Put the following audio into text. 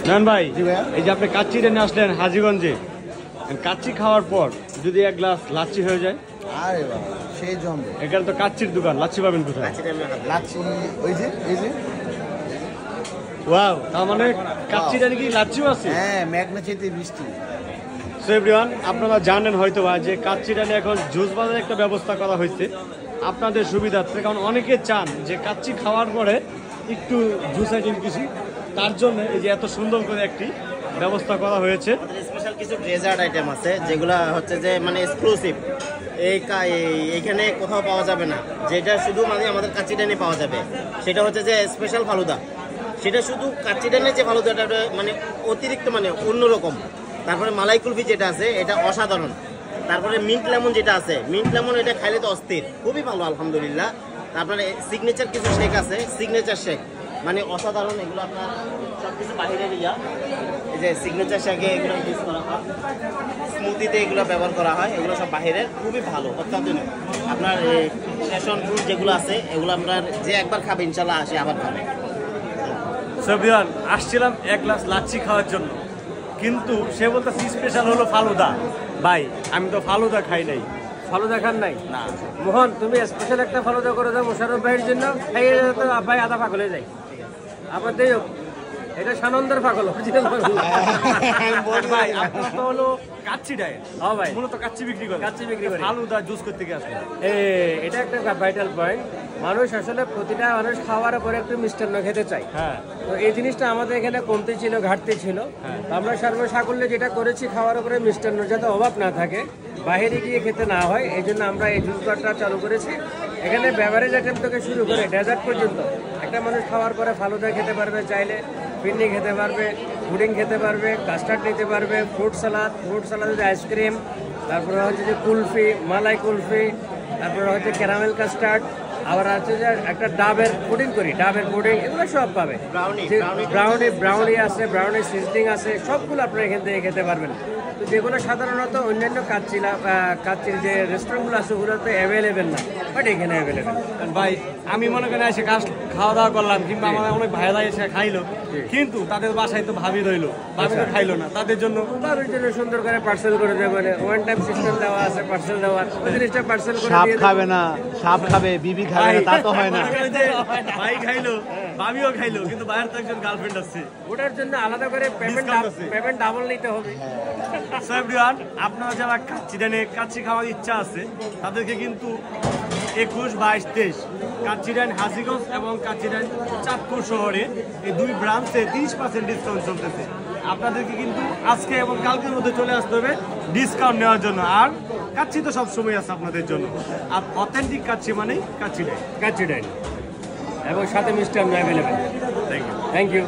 নয়ন ভাই, এই যে আপনি কাচ্চি টেনে আসলেন হাজীগঞ্জে, কাচ্চি খাওয়ার পর যদি এক গ্লাস লাচ্ছি হয়ে যায়, আরে বাবা সেই জমবে। এখানে তো কাচ্চির দোকান, লাচ্ছি পাবেন কোথায়? লাচ্ছি ওই যে এই যে ওয়াও, তার মানে কাচ্চি টেনে কি লাচ্ছিও আছে? হ্যাঁ, মেঘনা চেতে বৃষ্টি। সো এভরিওয়ান, আপনারা জানেন হয়তো যে কাচ্চি টেনে এখন জুস বাজারের একটা ব্যবস্থা করা হয়েছে আপনাদের সুবিধার্থে, কারণ অনেকে চান যে কাচ্চি খাওয়ার পরে একটু জুস আইটেম কিছু, তার জন্য এই যে এত সুন্দর করে একটি ব্যবস্থা করা হয়েছে। স্পেশাল কিছু ডেজার্ট আইটেম আছে যেগুলো হচ্ছে যে মানে এক্সক্লুসিভ, এইখানে কোথাও পাওয়া যাবে না, যেটা শুধু মানে আমাদের কাচ্চিডানে পাওয়া যাবে। সেটা হচ্ছে যে স্পেশাল ফালুদা, সেটা শুধু কাচ্চিডানে যে ফালুদাটা মানে অতিরিক্ত মানে অন্যরকম। তারপরে মালাই কুলফি যেটা আছে এটা অসাধারণ। তারপরে মিন্ট লেমন যেটা আছে, মিন্ট লেমন এটা খাইলে তো অস্থির, খুবই ভালো আলহামদুলিল্লাহ। তারপরে সিগনেচার কিছু শেক আছে, সিগনেচার শেক মানে অসাধারণ। এগুলো আপনার সব কিছু বাহিরের এই যে সিগনেচার শেকে এগুলো ইউজ করা হয়, স্মুদিতে এগুলো ব্যবহার করা হয়, এগুলো সব বাহিরের, খুবই ভালো অত্যাধুনিক। আপনার প্যাশন ফ্রুট যেগুলো আছে এগুলো আপনার যে একবার খাবে ইনশাল্লাহ আসে আবার খাবে। সবিয়ান, আসছিলাম এক গ্লাস লাচ্ছি খাওয়ার জন্য, কিন্তু সে বলতেছে স্পেশাল হলো ফালুদা। ভাই আমি তো ফালুদা খাই নাই। ফালুদা খান নাই? না। মোহন, তুমি স্পেশাল একটা ফালুদা করে দাও মোশাররফ ভাইয়ের জন্য, খাইয়ে তো ভাই আধা পাগল হয়ে যায়। আবার দেই এটা সানন্দের পাগল ভাই আপনারা তো হলো কাচ্চি ডায়েট। হ্যাঁ ভাই, মূলত কাচ্চি বিক্রি করে, কাচ্চি বিক্রি করে। ফালুদা জুস করতে গিয়ে আসলে এটা একটা ভাইটাল পয়েন্ট। মানুষ আসলে প্রতিটা মানুষ খাওয়ার পরে একটু মিষ্টান্ন খেতে চায়। হ্যাঁ, তো এই জিনিসটা আমাদের এখানে কমতে ছিল, ঘাটতি ছিল। আমরা সর্বসাকুল্যে যেটা করেছি, খাওয়ার উপরে মিষ্টান্ন যাতে অভাব না থাকে, বাইরে গিয়ে খেতে না হয়, এই জন্য আমরা এই জুস বারটা চালু করেছি। এখানে বেভারেজ আইটেম থেকে শুরু করে ডেজার্ট পর্যন্ত একটা মানুষ খাওয়ার পরে ফালুদা খেতে পারবে, চাইলে পিন্নি খেতে পারবে, পুডিং খেতে পারবে, কাস্টার্ড নিতে পারবে, ফ্রুট সালাদের আইসক্রিম, তারপরে হচ্ছে যে কুলফি, মালাই কুলফি, তারপরে হচ্ছে ক্যারামেল কাস্টার্ড, আবার হচ্ছে যে একটা ডাবের পুডিং করি, ডাবের পুডিং, এগুলো সব পাবে। ব্রাউনি আছে, ব্রাউনি সিজনিং আছে, সবগুলো আপনারা এখান থেকে খেতে পারবেন। তো যেগুলো সাধারণত অন্যান্য কাচ্চির যে রেস্টুরেন্টগুলো আছে ওগুলোতে অ্যাভেলেবেল না, বাট এখানে অ্যাভেলেবেল। ভাই আমি মনে করি এসে খাওয়া দাওয়া করলাম, কিংবা আমার অনেক ভাইরা এসে খাইলো, কিন্তু তাদের বাসায় তো ভাবি রইলো, ভাবি তো খাইলো না, তাদের জন্য সুন্দর করে পার্সেল করে দেবেন, ওয়ান টাইম সিস্টেম দেওয়া আছে, পার্সেল দেওয়ার জিনিসটা পার্সেল করে সাপ দিয়ে খাবে না, সাপ খাবে, বিবি খাবে না, তা তো হয় না। ভাই খাইলো, ভাবিও খাইলো, কিন্তু বাইরে তো একজন গার্লফ্রেন্ড আছে, ওটার জন্য আলাদা করে পেমেন্ট ডাবল নিতে হবে। সো এভরিওয়ান, আপনারা যারা কাচ্চি খাওয়ার ইচ্ছা আছে তাদেরকে কিন্তু 21, 22, 23 কাচ্চিডান হাজীগঞ্জ এবং কাচ্চিডান চাঁদপুর শহরে এই দুই ব্রাঞ্চে 30% ডিসকাউন্ট চলতেছে। আপনাদেরকে কিন্তু আজকে এবং কালকের মধ্যে চলে আসতে হবে ডিসকাউন্ট নেওয়ার জন্য। আর কাচ্চি তো সবসময় আছে আপনাদের জন্য, আর অথেন্টিক কাচ্চি মানেই কাচ্চিডান এবং সাথে মিষ্টান্ন available. Thank you. Thank you.